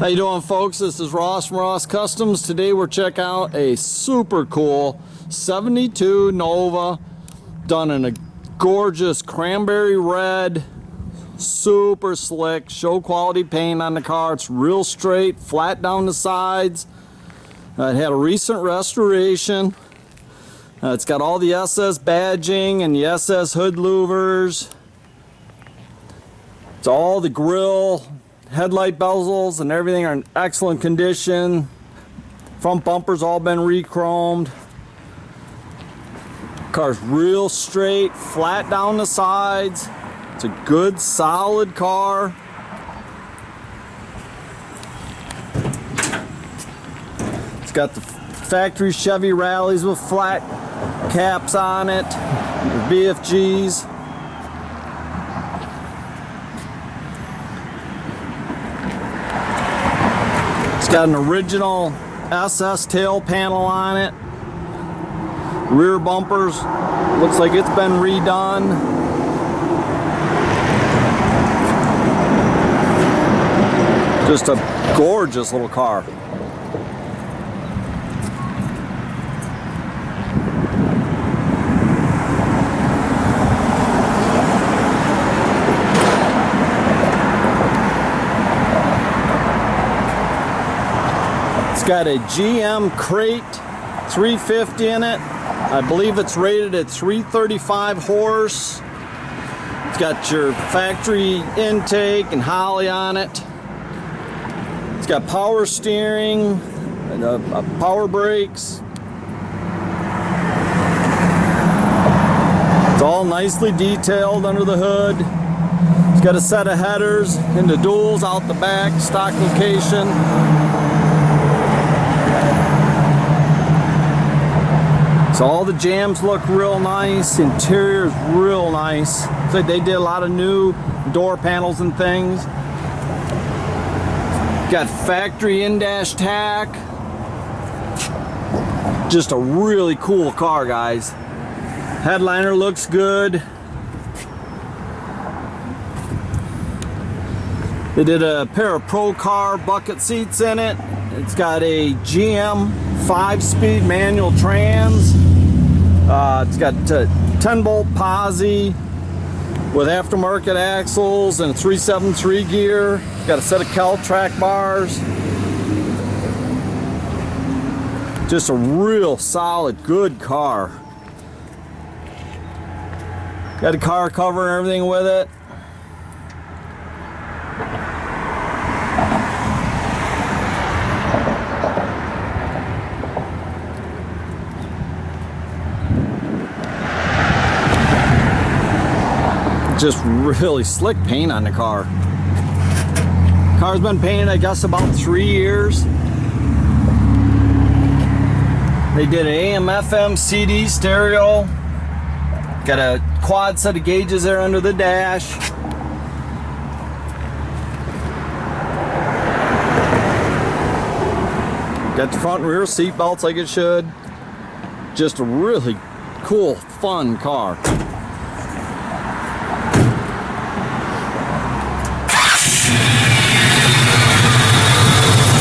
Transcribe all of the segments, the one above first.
How you doing, folks? This is Ross from Ross Customs. Today we're checking out a super cool 72 Nova done in a gorgeous cranberry red, super slick, show quality paint on the car. It's real straight, flat down the sides. It had a recent restoration. It's got all the SS badging and the SS hood louvers. It's all the grille, headlight bezels and everything are in excellent condition. Front bumper's all been re-chromed. Car's real straight, flat down the sides. It's a good, solid car. It's got the factory Chevy Rallies with flat caps on it, BFGs. It's got an original SS tail panel on it. Rear bumpers, looks like it's been redone. Just a gorgeous little car. It's got a GM crate 350 in it. I believe it's rated at 335 horse. It's got your factory intake and Holly on it. It's got power steering and power brakes. It's all nicely detailed under the hood. It's got a set of headers and the duals out the back, stock location. So all the jams look real nice. Interior is real nice. So they did a lot of new door panels and things. Got factory in-dash tach. Just a really cool car, guys. Headliner looks good. They did a pair of Procar bucket seats in it. It's got a GM 5-speed manual trans. It's got 10-bolt posi with aftermarket axles and a 373 gear. It's got a set of Kel track bars. Just a real solid, good car. Got a car cover and everything with it. Just really slick paint on the car. Car's been painted, I guess, about 3 years. They did an AM, FM, CD stereo. Got a quad set of gauges there under the dash. Got the front and rear seat belts like it should. Just a really cool, fun car.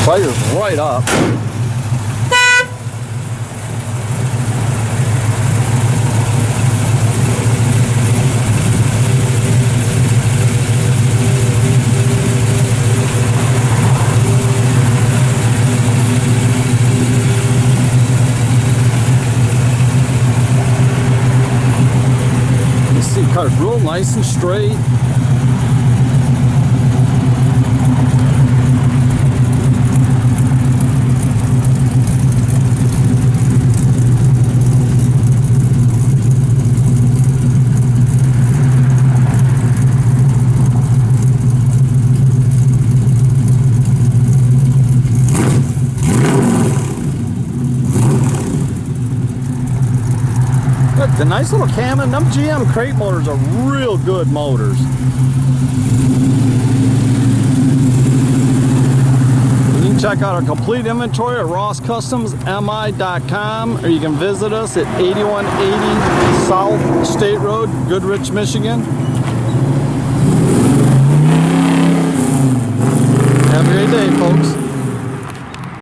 Fire's right up. You see the car's real nice and straight. It's a nice little cam, and them GM crate motors are real good motors. You can check out our complete inventory at rosscustomsmi.com, or you can visit us at 8180 South State Road, Goodrich, Michigan. Have a great day, folks.